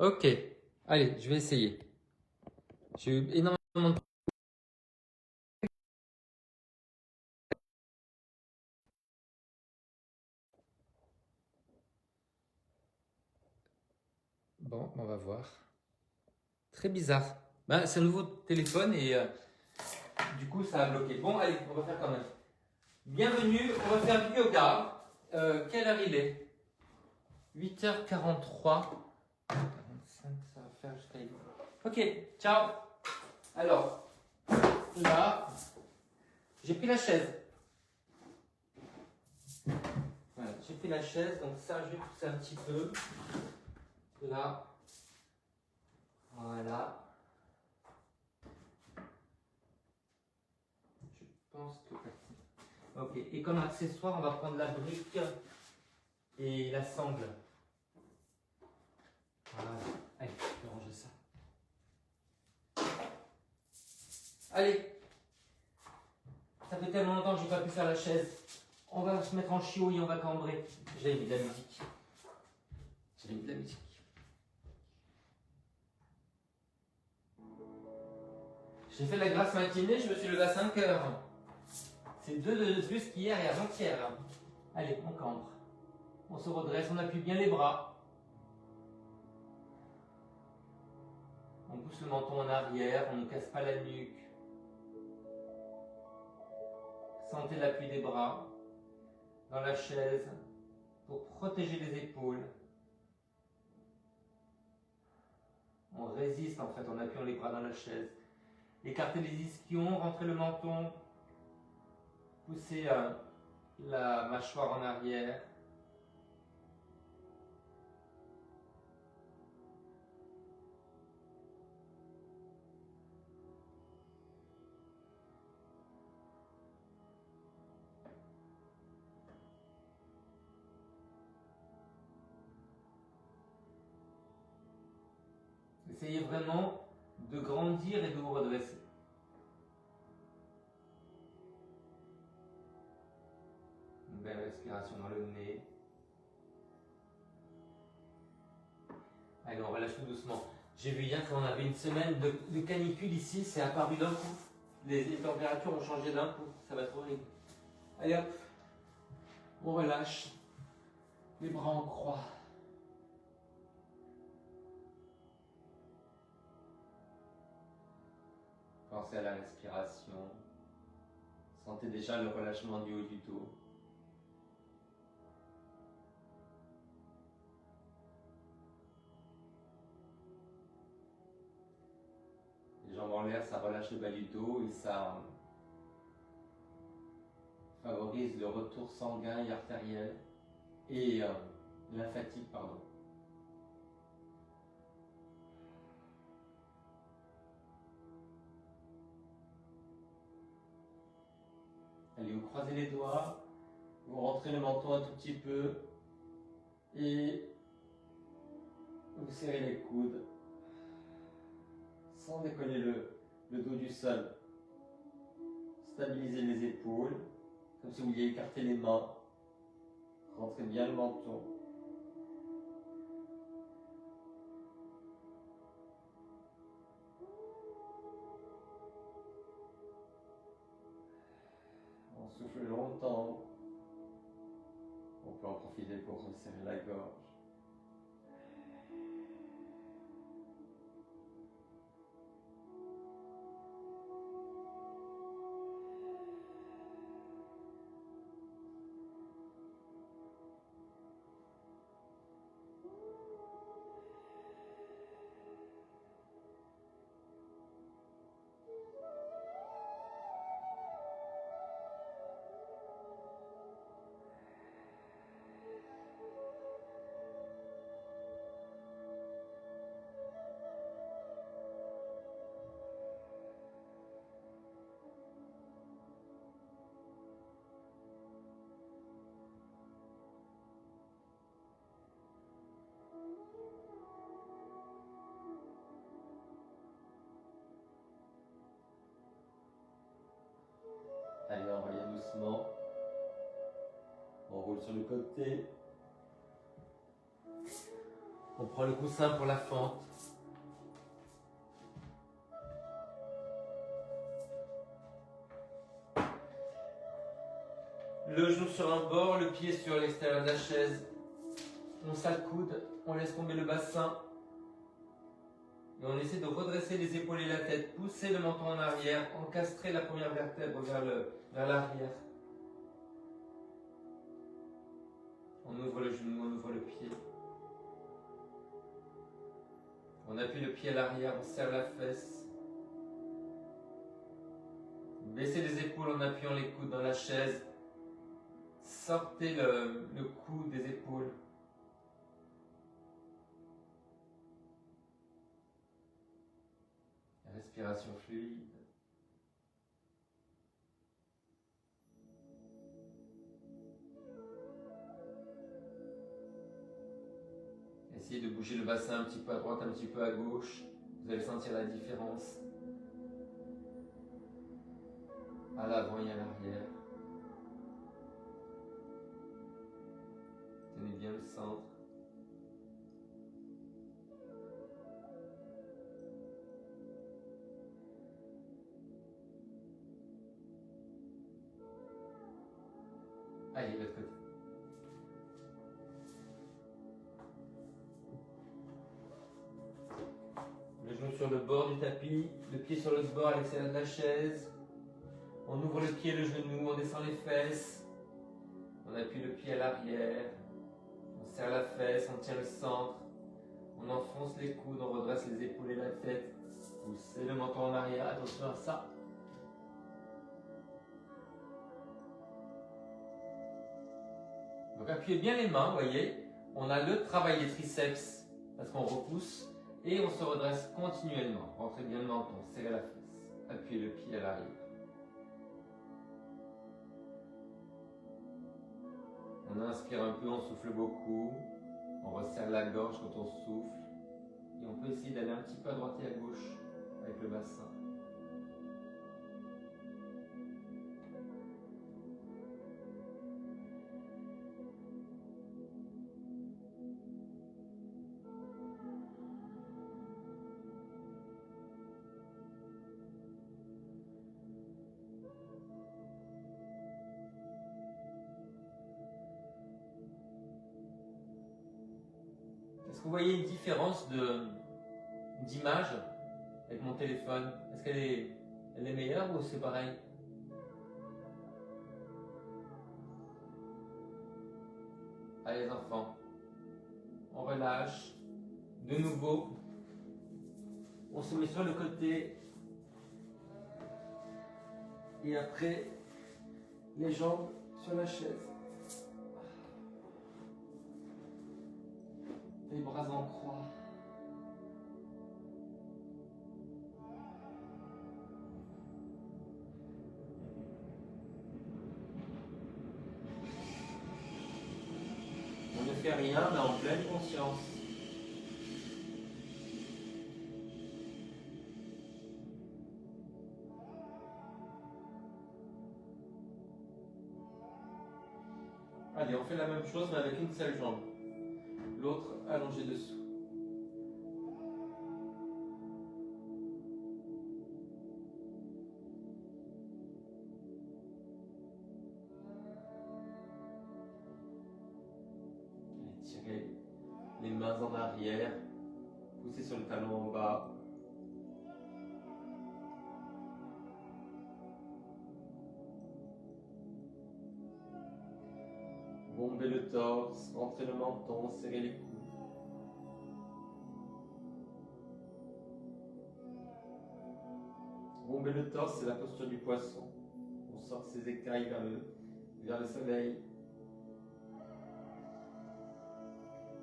Ok, allez, je vais essayer. J'ai eu énormément de... Bon, on va voir. Très bizarre. Ben, c'est un nouveau téléphone et du coup, ça a bloqué. Bon, allez, on va faire quand même. Bienvenue, on va faire du yoga. Quelle heure il est? 8h43. 45, ça va faire jusqu'à... Ok, ciao. Alors, là, j'ai pris la chaise. Voilà, j'ai pris la chaise, donc ça, je vais pousser un petit peu. Là. Voilà. Je pense que... Ok, et comme accessoire, on va prendre la brique et la sangle. Voilà. Allez, je vais ranger ça. Allez. Ça fait tellement longtemps que je n'ai pas pu faire la chaise. On va se mettre en chiot et on va cambrer. J'ai mis de la musique. J'ai mis de la musique. J'ai fait la grasse matinée, je me suis levé à 5 heures. C'est 2 de plus qu'hier et avant-hier. Allez, on cambre. On se redresse, on appuie bien les bras. On pousse le menton en arrière, on ne casse pas la nuque. Sentez l'appui des bras dans la chaise pour protéger les épaules. On résiste en fait en appuyant les bras dans la chaise. Écartez les ischions, rentrez le menton. Poussez la mâchoire en arrière. Essayez vraiment de grandir et de vous redresser. Une belle respiration dans le nez. Allez, on relâche tout doucement. J'ai vu hier qu'on avait une semaine de canicule ici, c'est apparu d'un coup. Les températures ont changé d'un coup, ça va être horrible. Allez hop, on relâche. Les bras en croix. Pensez à la respiration. Sentez déjà le relâchement du haut du dos. Les jambes en l'air, ça relâche le bas du dos et ça favorise le retour sanguin et artériel et lymphatique, pardon. Allez, vous croisez les doigts, vous rentrez le menton un tout petit peu et vous serrez les coudes sans décoller le dos du sol. Stabilisez les épaules, comme si vous vouliez écarter les mains. Rentrez bien le menton. On souffle longtemps. On peut en profiter pour resserrer la gorge. Allez, on revient doucement. On roule sur le côté. On prend le coussin pour la fente. Le genou sur un bord, le pied sur l'extérieur de la chaise. On s'accoude, on laisse tomber le bassin. Et on essaie de redresser les épaules et la tête, pousser le menton en arrière, encastrer la première vertèbre vers l'arrière. On ouvre le genou, on ouvre le pied. On appuie le pied à l'arrière, on serre la fesse. Baissez les épaules en appuyant les coudes dans la chaise. Sortez le cou des épaules. Respiration fluide. Essayez de bouger le bassin un petit peu à droite, un petit peu à gauche. Vous allez sentir la différence. À l'avant et à l'arrière. Tenez bien le centre. Allez, l'autre côté. Le genou sur le bord du tapis, le pied sur l'autre bord à l'extérieur de la chaise. On ouvre le pied, le genou, on descend les fesses. On appuie le pied à l'arrière. On serre la fesse, on tient le centre. On enfonce les coudes, on redresse les épaules et la tête. Poussez le menton en arrière, attention à ça. Donc appuyez bien les mains, vous voyez. On a le travail des triceps parce qu'on repousse et on se redresse continuellement. Rentrez bien le menton, serrez la fesse. Appuyez le pied à l'arrière. On inspire un peu, on souffle beaucoup. On resserre la gorge quand on souffle. Et on peut essayer d'aller un petit peu à droite et à gauche avec le bassin. Est-ce que vous voyez une différence d'image avec mon téléphone? Est-ce qu'elle est meilleure ou c'est pareil? Allez les enfants, on relâche. De nouveau, on se met sur le côté. Et après, les jambes sur la chaise. Les bras en croix. On ne fait rien, mais en pleine conscience. Allez, on fait la même chose, mais avec une seule jambe. L'autre allongé dessous. Et tirez les mains en arrière. Poussez sur le talon en bas. Bombez le torse, rentrez le menton, serrez les coudes. Bombez le torse, c'est la posture du poisson. On sort ses écailles vers le soleil.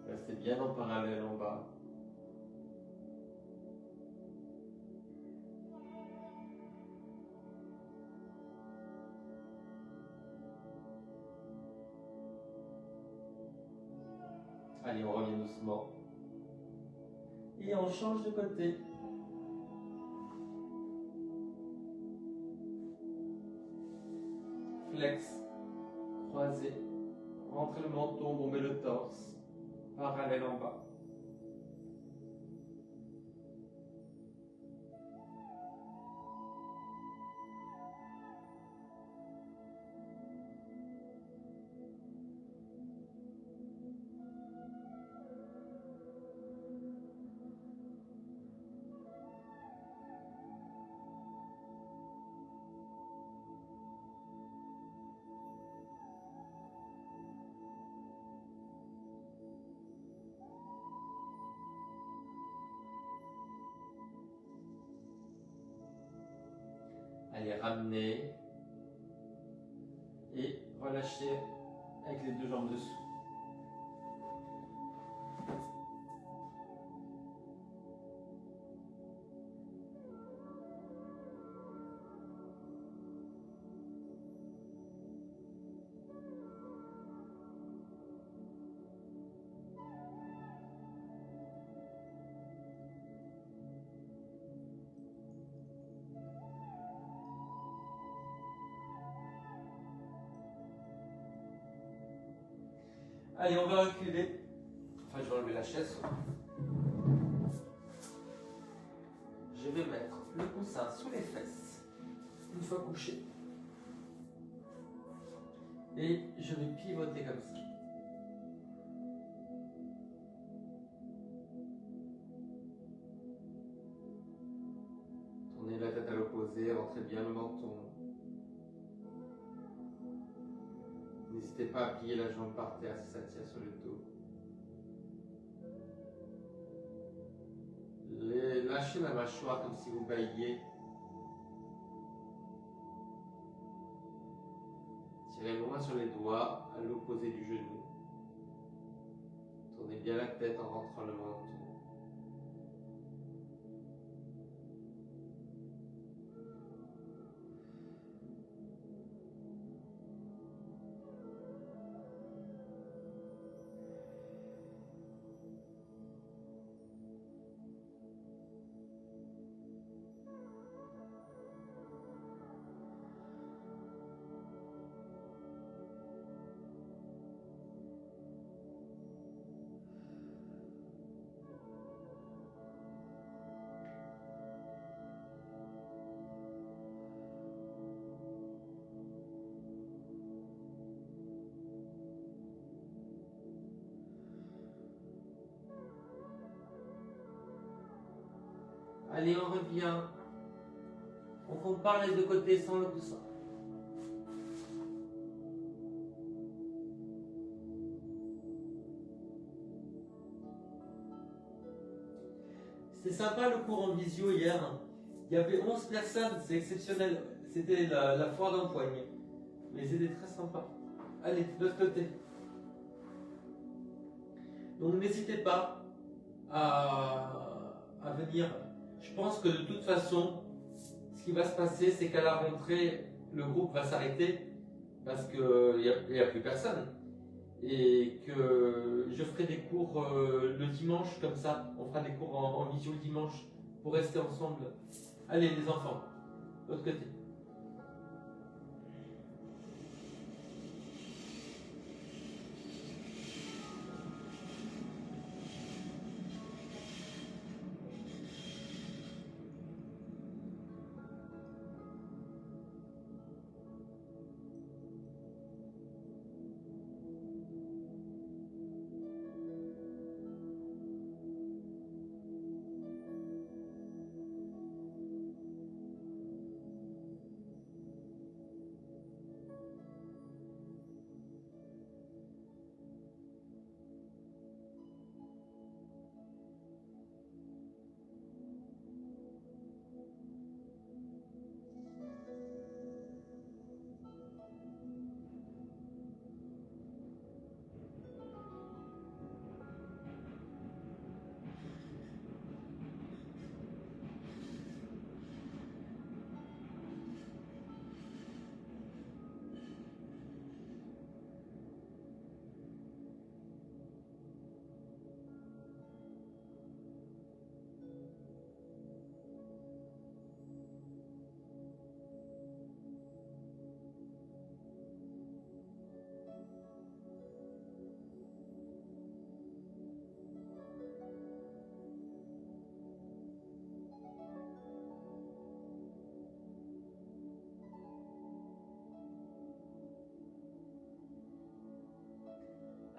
Restez bien en parallèle en bas. Allez, on revient doucement. Et on change de côté. Flex, croisé, rentrez le menton, bombez le torse, parallèle en bas. Allez, ramenez. Et relâchez avec les deux jambes dessous. Allez, on va reculer. Enfin, je vais enlever la chaise. Je vais mettre le coussin sous les fesses, une fois couché. Et je vais pivoter comme ça. Tournez la tête à l'opposé, rentrez bien le menton. N'hésitez pas à plier la jambe par terre si ça tire sur le dos. Lâchez la mâchoire comme si vous bailliez. Tirez loin sur les doigts à l'opposé du genou. Tournez bien la tête en rentrant le menton. Allez, on revient. On compare les deux côtés sans le coussin. C'était sympa le cours en visio hier. Il y avait 11 personnes, c'est exceptionnel. C'était la foire d'empoigne. Mais c'était très sympa. Allez, de l'autre côté. Donc n'hésitez pas à venir. Je pense que de toute façon, ce qui va se passer, c'est qu'à la rentrée, le groupe va s'arrêter parce qu'il n'y a plus personne. Et que je ferai des cours le dimanche comme ça. On fera des cours en visio le dimanche pour rester ensemble. Allez les enfants, de l'autre côté.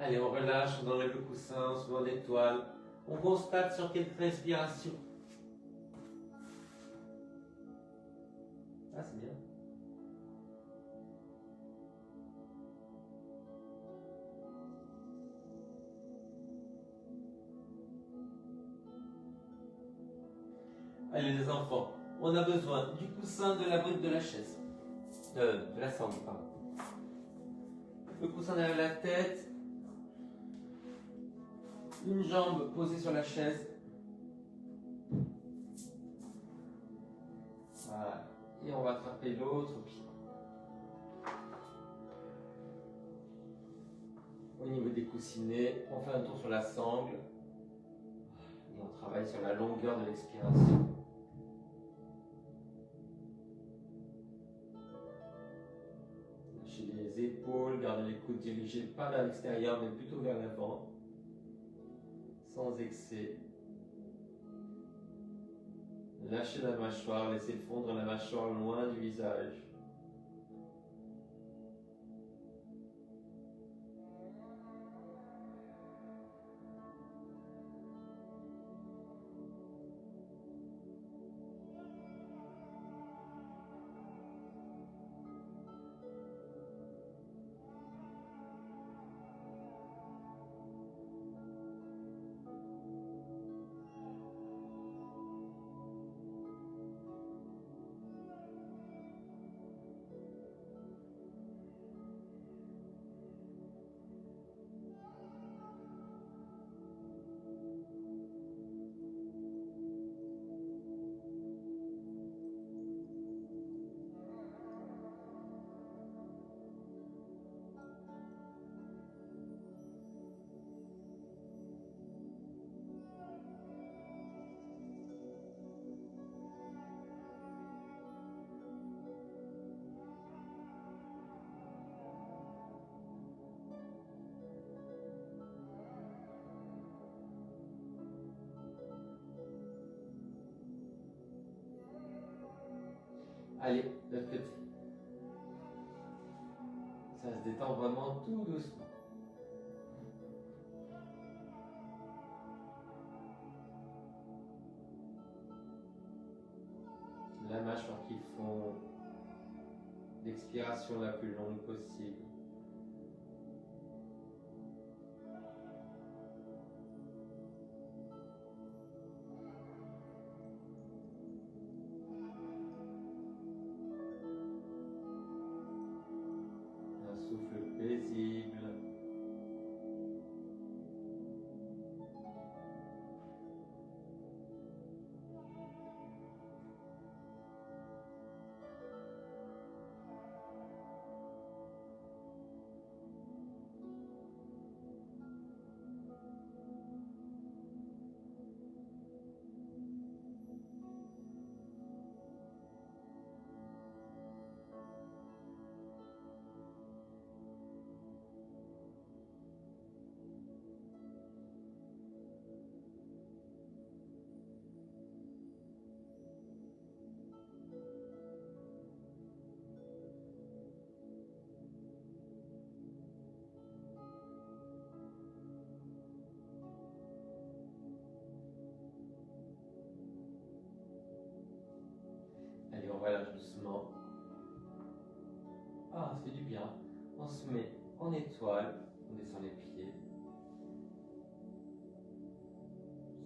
Allez, on relâche, on enlève le coussin, on se met en étoile. On constate sur quelques respirations. Ah, c'est bien. Allez les enfants, On a besoin du coussin, de la brique, de la chaise. De la sangle, pardon. Le coussin derrière la tête. Une jambe posée sur la chaise. Voilà. Et on va attraper l'autre pied. Au niveau des coussinets, on fait un tour sur la sangle. Et on travaille sur la longueur de l'expiration. Lâchez les épaules, gardez les coudes dirigés pas vers l'extérieur, mais plutôt vers l'avant. Sans excès. Lâchez la mâchoire, laissez fondre la mâchoire loin du visage. Allez, de l'autre côté. Ça se détend vraiment tout doucement. La mâchoire qui fond, l'expiration la plus longue possible. Un souffle paisible. Allez, on relâche doucement. Ah, ça fait du bien. On se met en étoile, on descend les pieds.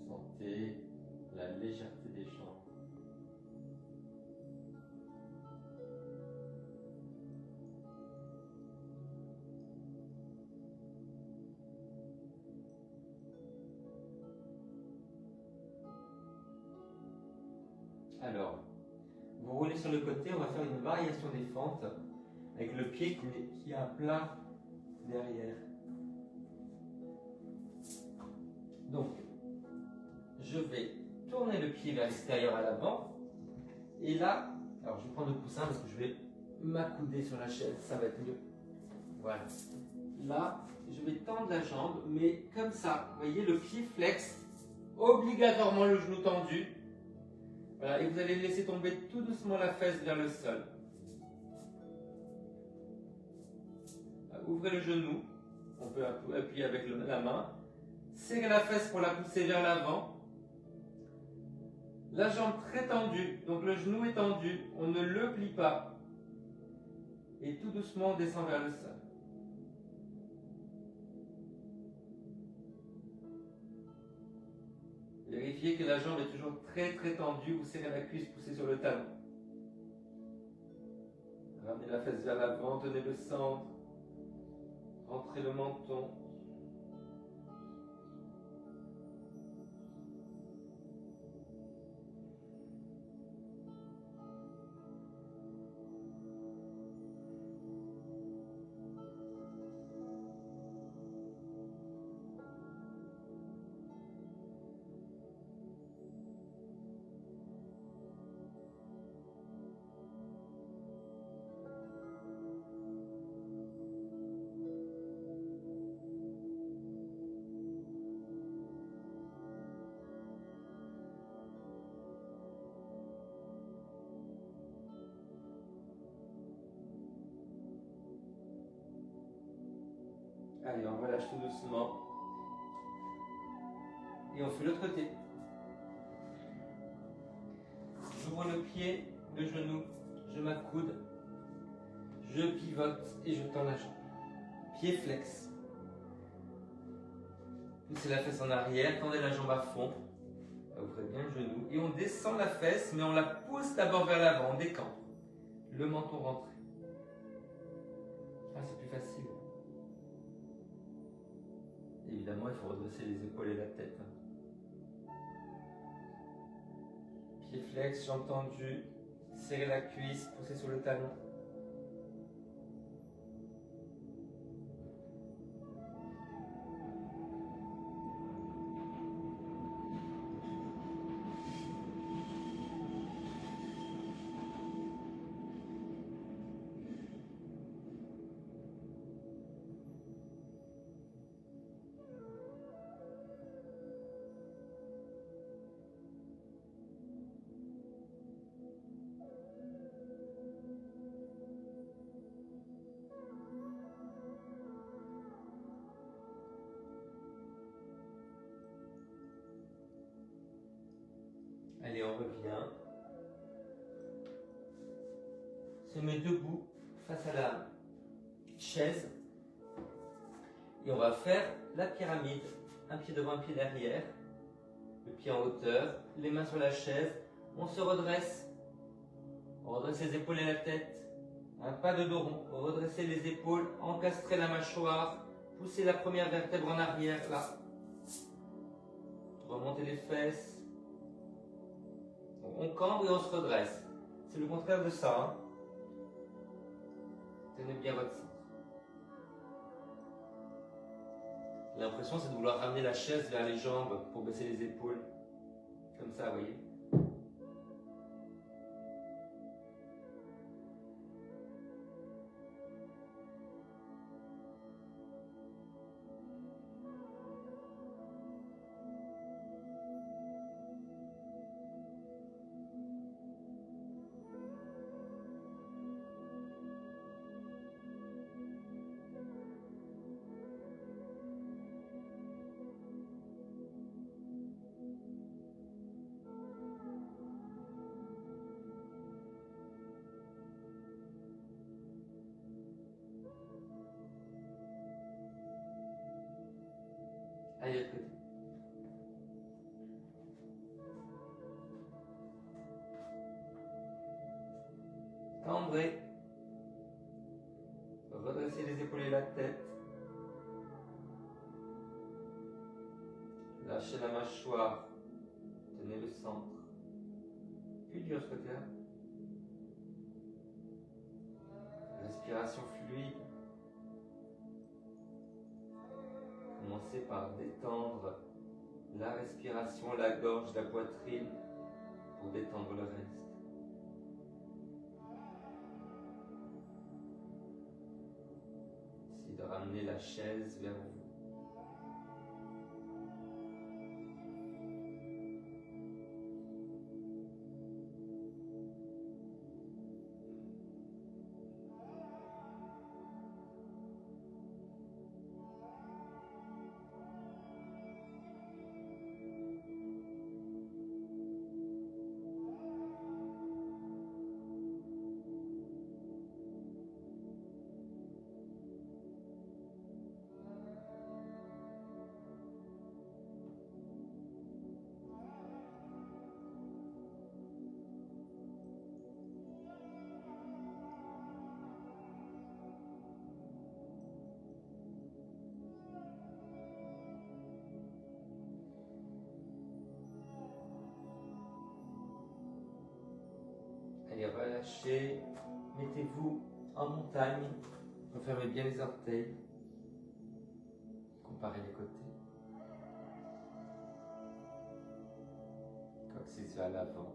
Sentez la légèreté des jambes. Alors, vous roulez sur le côté, on va faire une variation des fentes avec le pied qui est à plat derrière. Donc, je vais tourner le pied vers l'extérieur à l'avant. Et là, alors je vais prendre le coussin parce que je vais m'accouder sur la chaise, ça va être mieux. Voilà. Là, je vais tendre la jambe, mais comme ça. Vous voyez, le pied flex, obligatoirement le genou tendu. Voilà, et vous allez laisser tomber tout doucement la fesse vers le sol. Ouvrez le genou, on peut appuyer avec la main. Serrez la fesse pour la pousser vers l'avant. La jambe très tendue, donc le genou est tendu, on ne le plie pas. Et tout doucement, on descend vers le sol. Vérifiez que la jambe est toujours très très tendue. Vous serrez la cuisse, poussez sur le talon. Ramenez la fesse vers l'avant, tenez le centre. Rentrez le menton. Allez, on relâche tout doucement. Et on fait l'autre côté. J'ouvre le pied, le genou, je m'accoude, je pivote et je tends la jambe. Pied flex. Poussez la fesse en arrière, tendez la jambe à fond. Ouvrez bien le genou. Et on descend la fesse, mais on la pousse d'abord vers l'avant, on décampe. Le menton rentré. Ah, c'est plus facile. Évidemment, il faut redresser les épaules et la tête. Pied flex, jambe tendue. Serrez la cuisse, poussez sur le talon. Allez, on revient. Se met debout face à la chaise. Et on va faire la pyramide. Un pied devant, un pied derrière. Le pied en hauteur. Les mains sur la chaise. On se redresse. On redresse les épaules et la tête. Un pas de dos rond. Redressez les épaules. Encastrez la mâchoire. Poussez la première vertèbre en arrière. Là. Remontez les fesses. On cambre et on se redresse. C'est le contraire de ça. Hein. Tenez bien votre centre. L'impression, c'est de vouloir ramener la chaise vers les jambes pour baisser les épaules. Comme ça, vous voyez. Allez, de l'autre côté. Cambrez. Redressez les épaules et la tête. Lâchez la mâchoire. Tenez le centre. Puis de ce côté-là. Respiration fluide. Commencez par détendre la respiration, la gorge, la poitrine pour détendre le reste. Essayez de ramener la chaise vers vous. Allez, relâchez. Mettez-vous en montagne. Refermez bien les orteils. Comparez les côtés. Coccyx vers l'avant.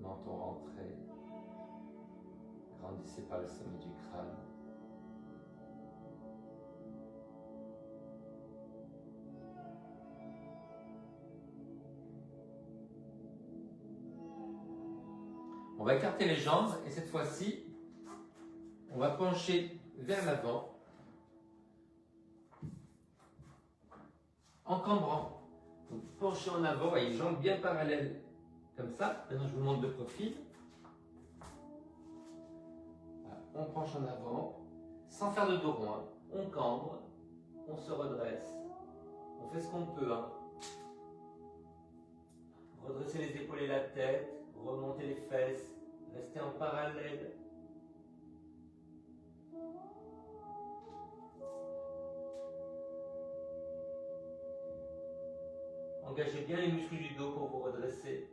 Menton rentré. Grandissez par le sommet du crâne. On va écarter les jambes et cette fois-ci, on va pencher vers l'avant en cambrant. Donc penchez en avant, voyez, jambes bien parallèles comme ça. Maintenant, je vous montre de profil. Voilà, on penche en avant, sans faire de dos rond. Hein. On cambre, on se redresse. On fait ce qu'on peut. Hein. Redressez les épaules et la tête, remontez les fesses, restez en parallèle. Engagez bien les muscles du dos pour vous redresser.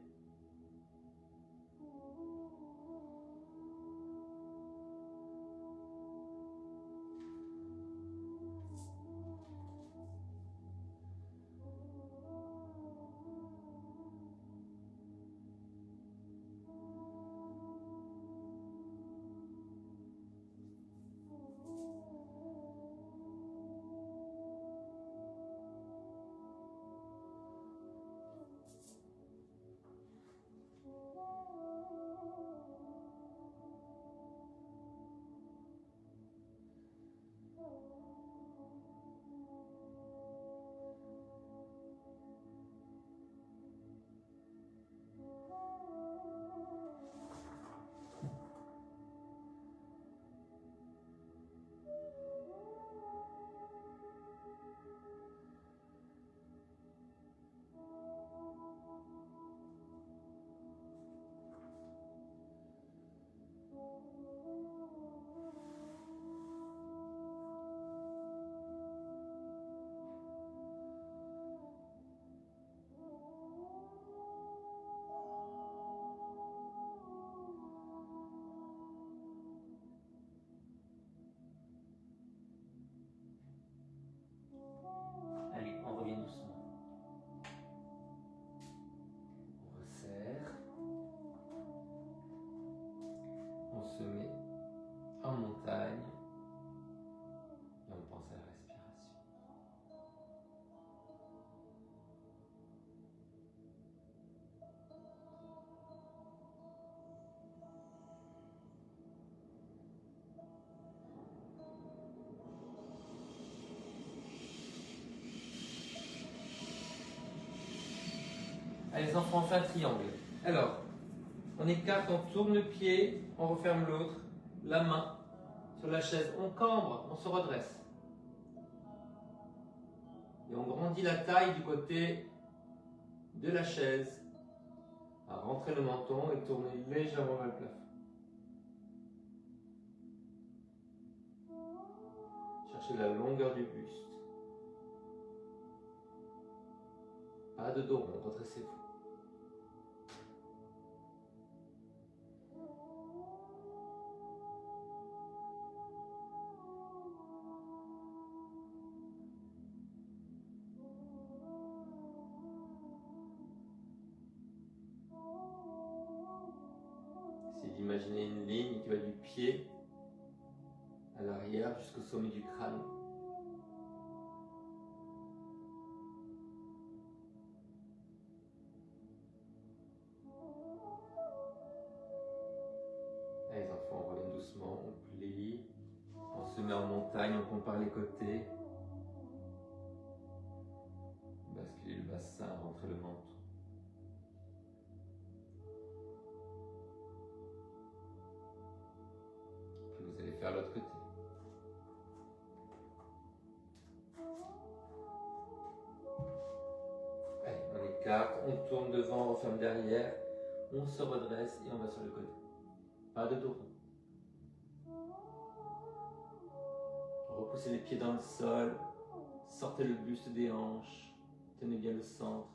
Allez, on revient doucement. On resserre. On se met en montagne. Et on pense à la respiration. Allez les enfants, on fait un triangle. Alors, on écarte, on tourne le pied, on referme l'autre, la main sur la chaise, on cambre, on se redresse. Et on grandit la taille du côté de la chaise. À rentrer le menton et tourner légèrement vers le plafond. Cherchez la longueur du buste. Pas de dos rond, redressez-vous. Essayez d'imaginer une ligne qui va du pied à l'arrière jusqu'au sommet du crâne. Allez les enfants, on revient doucement, on plie, on se met en montagne, on compare les côtés. Basculez le bassin, rentrez le menton. Puis vous allez faire l'autre côté. Allez, on écarte, on tourne devant, on referme derrière, on se redresse et on va sur le côté. Pas de dos rond. Repoussez les pieds dans le sol, sortez le buste des hanches, tenez bien le centre.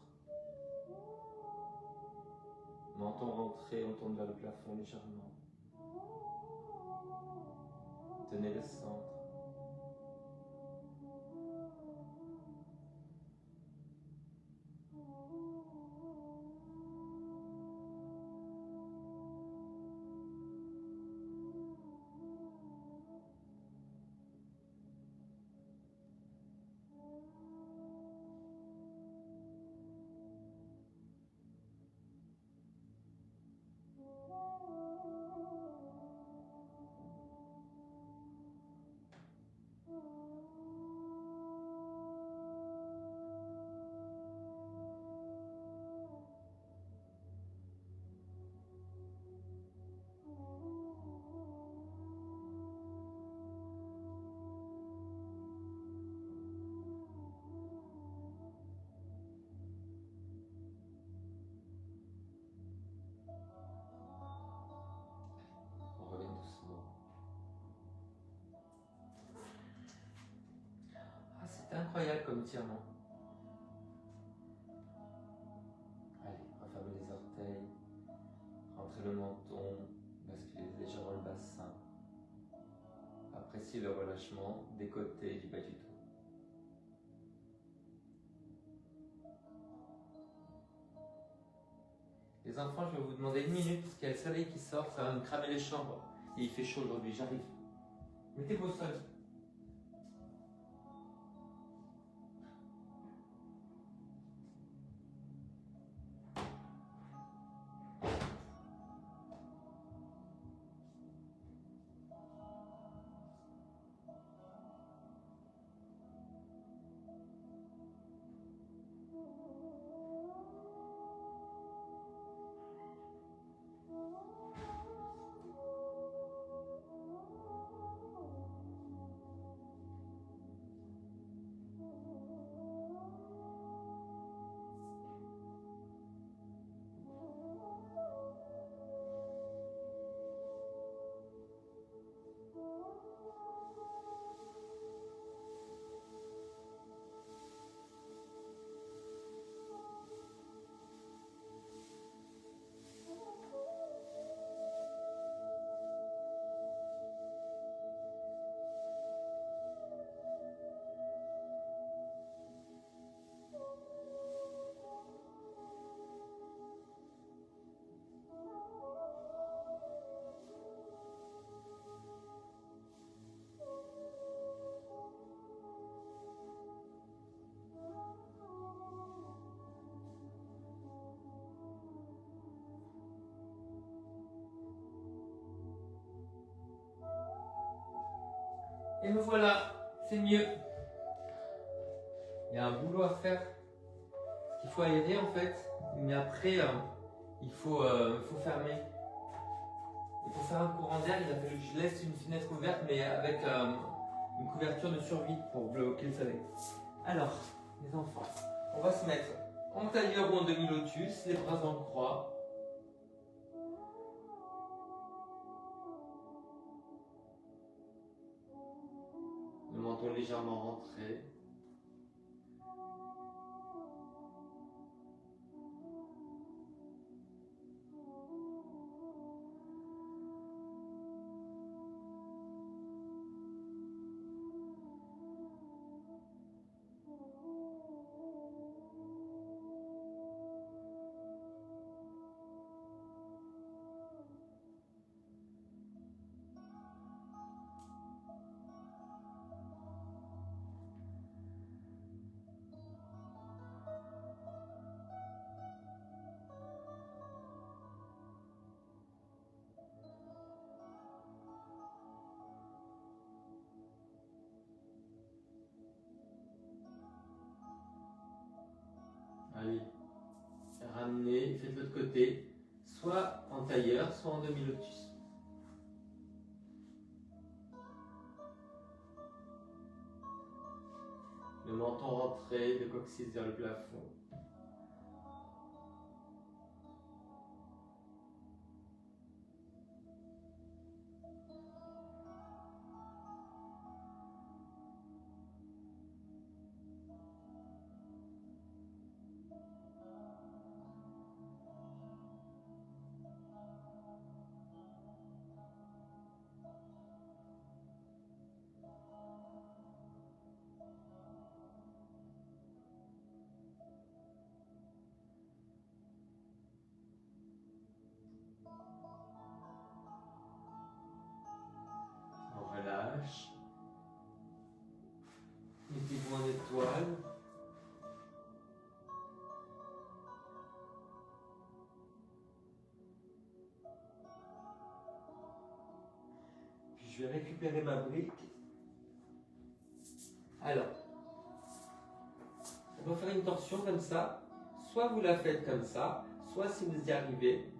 Menton rentré, on tourne vers le plafond légèrement. Tenez le centre. On revient doucement. Ah, c'était incroyable comme tirement. Allez, refermez les orteils, rentrez le menton, basculez légèrement le bassin. Appréciez le relâchement des côtés et du bas du dos. Les enfants, je vais vous demander 1 minute parce qu'il y a le soleil qui sort, ça va me cramer les chambres. Et il fait chaud aujourd'hui, j'arrive. Mettez-vous au sol. Et me voilà, c'est mieux. Il y a un boulot à faire qu'il faut aérer en fait, mais après il faut fermer. Et pour faire un courant d'air, il a fallu que je laisse une fenêtre ouverte, mais avec une couverture de survie pour bloquer le soleil. Alors, les enfants, on va se mettre en tailleur ou en demi-lotus, les bras en croix. Le menton légèrement rentré. Allez, ramenez, faites l'autre côté, soit en tailleur, soit en demi-lotus. Le menton rentré, le coccyx vers le plafond. Je vais récupérer ma brique. Alors, on va faire une torsion comme ça. Soit vous la faites comme ça, soit si vous y arrivez,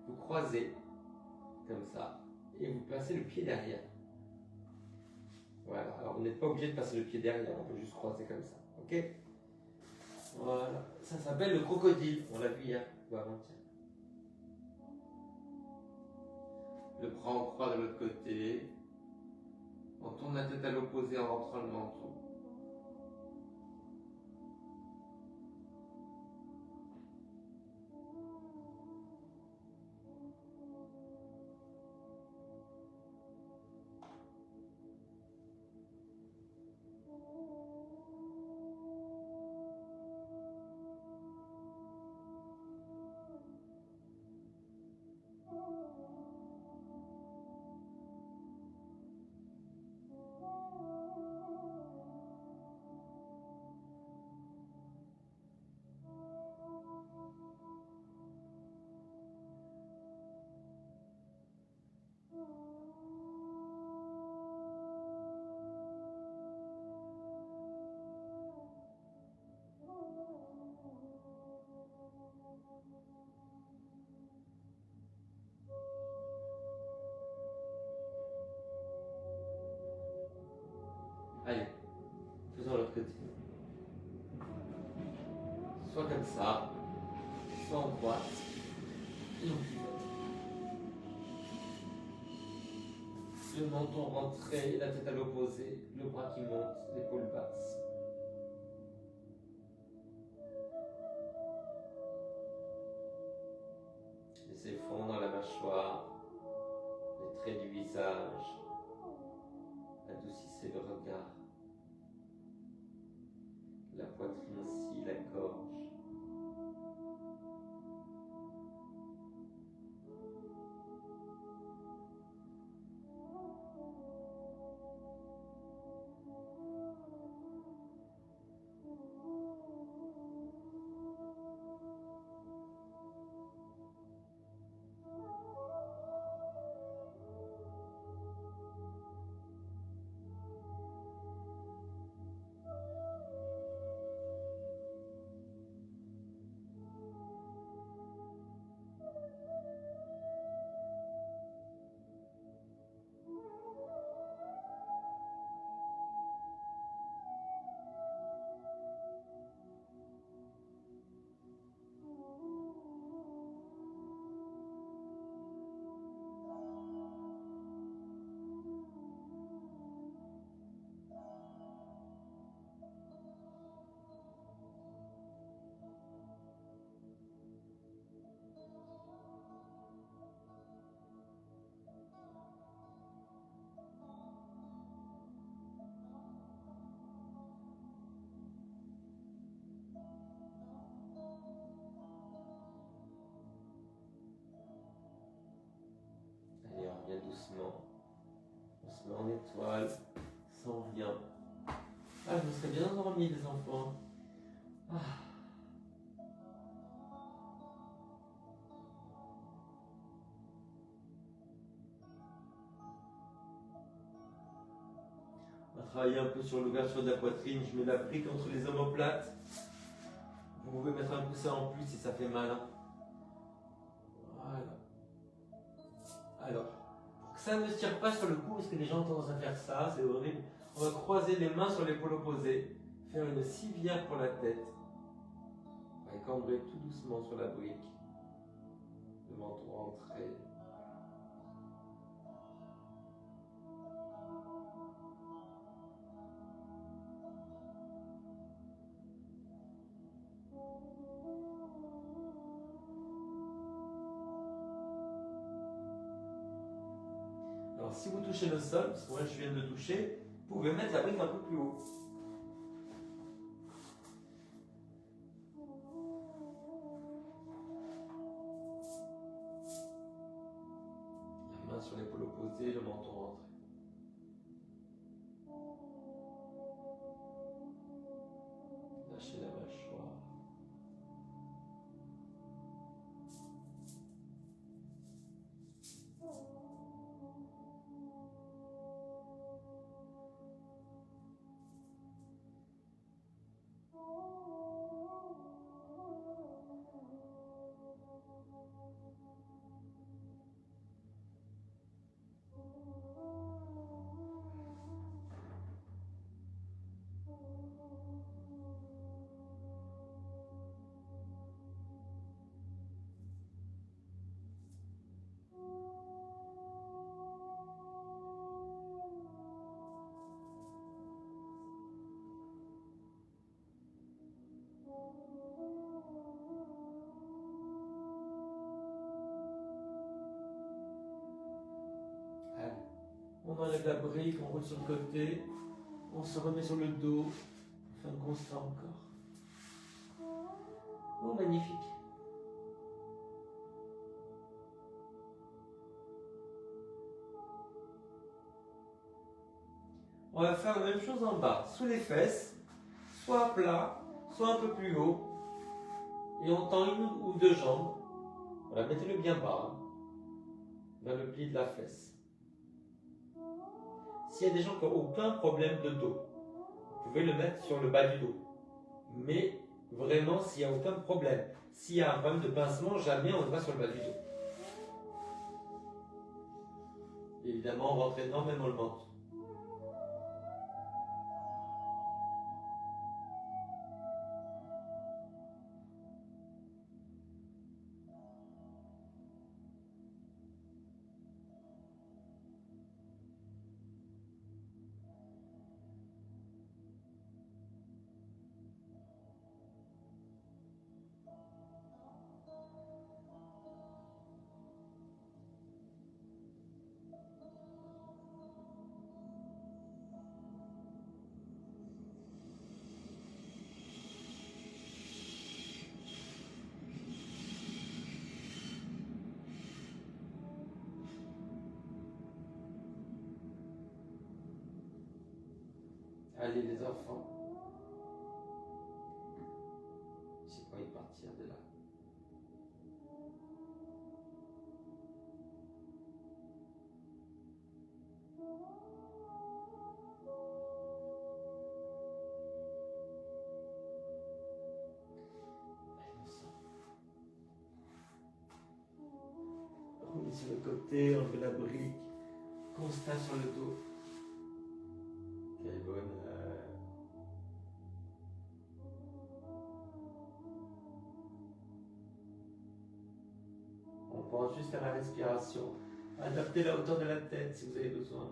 vous croisez comme ça et vous passez le pied derrière. Voilà, alors vous n'êtes pas obligé de passer le pied derrière, on peut juste croiser comme ça, ok? Voilà, ça s'appelle le crocodile, on l'a vu hier ou avant-hier. Le bras en croix de l'autre côté, on tourne la tête à l'opposé en rentrant le menton. Allez, faisons l'autre côté. Soit comme ça, soit en droite, et on pivote. Le menton rentré, la tête à l'opposé, le bras qui monte, l'épaule basse. Laissez fondre la mâchoire, les traits du visage. Adoucissez le regard. La poitrine aussi, la gorge. Allez, on revient doucement. On se met en étoile, ça on revient. Ah, je me serais bien endormi, les enfants. Ah. On va travailler un peu sur l'ouverture de la poitrine. Je mets la brique entre les omoplates. Vous pouvez mettre un coussin en plus si ça fait mal. Hein. Voilà. Alors, pour que ça ne se tire pas sur le cou, parce que les gens ont tendance à faire ça, c'est horrible. On va croiser les mains sur l'épaule opposée, faire une civière pour la tête. On va cambrer tout doucement sur la brique. Le menton rentré. Alors si vous touchez le sol, parce que moi je viens de le toucher, vous pouvez mettre la brique un peu plus haut. La main sur l'épaule opposée, le menton rentré. Lâchez la mâchoire. On enlève la brique, on roule sur le côté, on se remet sur le dos, on fait un constat encore. Oh, magnifique. On va faire la même chose en bas, sous les fesses, soit à plat, soit un peu plus haut. Et on tend une ou deux jambes. Voilà, mettez-le bien bas, hein, vers le pli de la fesse. S'il y a des gens qui n'ont aucun problème de dos, vous pouvez le mettre sur le bas du dos. Mais vraiment, s'il n'y a aucun problème, s'il y a un problème de pincement, jamais on le va sur le bas du dos. Évidemment, on rentre énormément le ventre. Allez les enfants, c'est quoi y partir de là? Roulez sur le côté, enlevez la brique, constat sur le dos. Quelle bonne. On pense juste à la respiration. Adaptez la hauteur de la tête si vous avez besoin.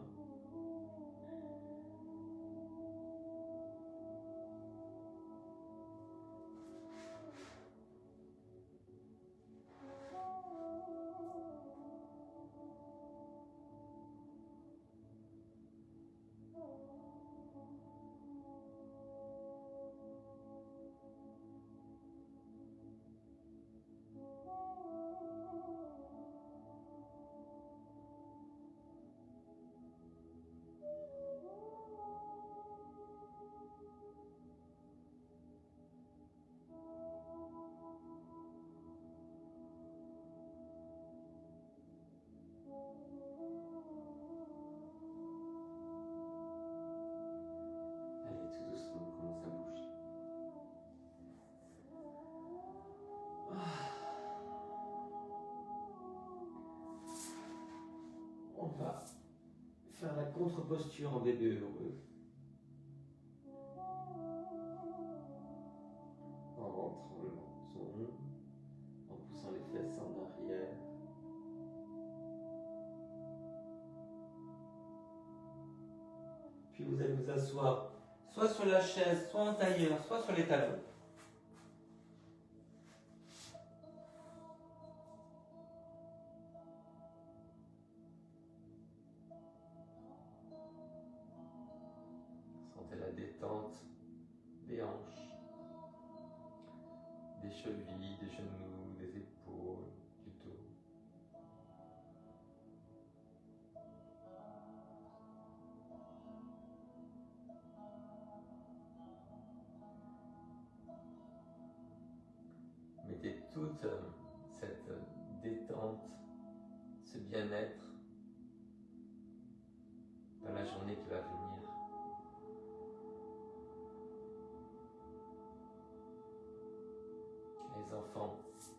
On va faire la contre-posture en bébé heureux. En rentrant le menton, en poussant les fesses en arrière. Puis vous allez vous asseoir soit sur la chaise, soit en tailleur, soit sur les talons. Sentez la détente des hanches, des chevilles, des genoux, des épaules, du dos. Mettez toute cette détente, ce bien-être dans la journée qui va venir. Les enfants,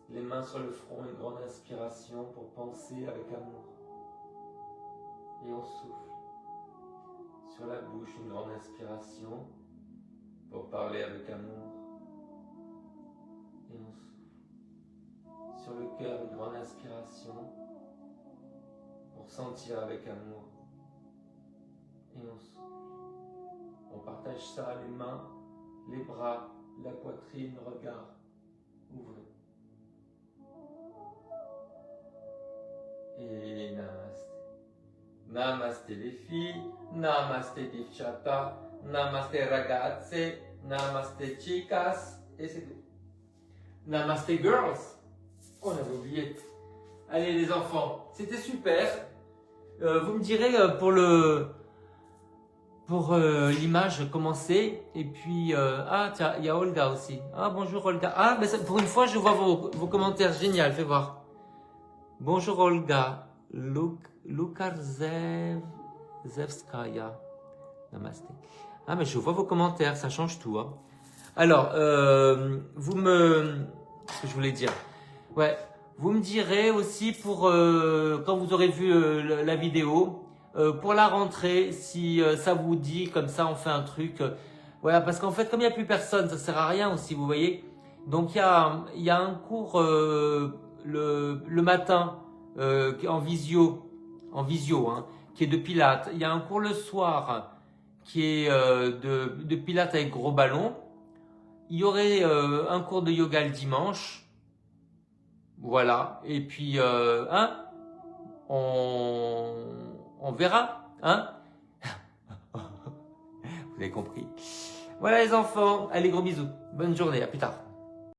les mains sur le front, une grande inspiration pour penser avec amour. Et on souffle. Sur la bouche, une grande inspiration pour parler avec amour. Et on souffle. Sur le cœur, une grande inspiration pour sentir avec amour. Et on souffle. On partage ça, les mains, les bras, la poitrine, le regard. Ouvrez. Et namasté. Namaste les filles, namaste divchata, namaste ragazze, namaste chicas, et c'est tout. Namaste girls. On avait oublié. Allez les enfants, c'était super. Vous me direz pour l'image comment c'est. Et puis, ah tiens, il y a Olga aussi. Ah bonjour Olga. Ah, mais pour une fois, je vois vos commentaires. Génial, fais voir. Bonjour Olga. Lukarzevskaya. Namasté. Ah, mais je vois vos commentaires, ça change tout. Hein. Alors, qu'est-ce que je voulais dire? Ouais, vous me direz aussi pour quand vous aurez vu la vidéo, pour la rentrée, si ça vous dit, comme ça on fait un truc. Voilà, parce qu'en fait, comme il n'y a plus personne, ça sert à rien aussi, vous voyez. Donc il y a un cours le matin en visio, hein, qui est de Pilates. Il y a un cours le soir qui est de Pilates avec gros ballon. Il y aurait un cours de yoga le dimanche. Voilà. Et puis, hein, on verra. Hein. Vous avez compris. Voilà les enfants. Allez, gros bisous. Bonne journée. À plus tard.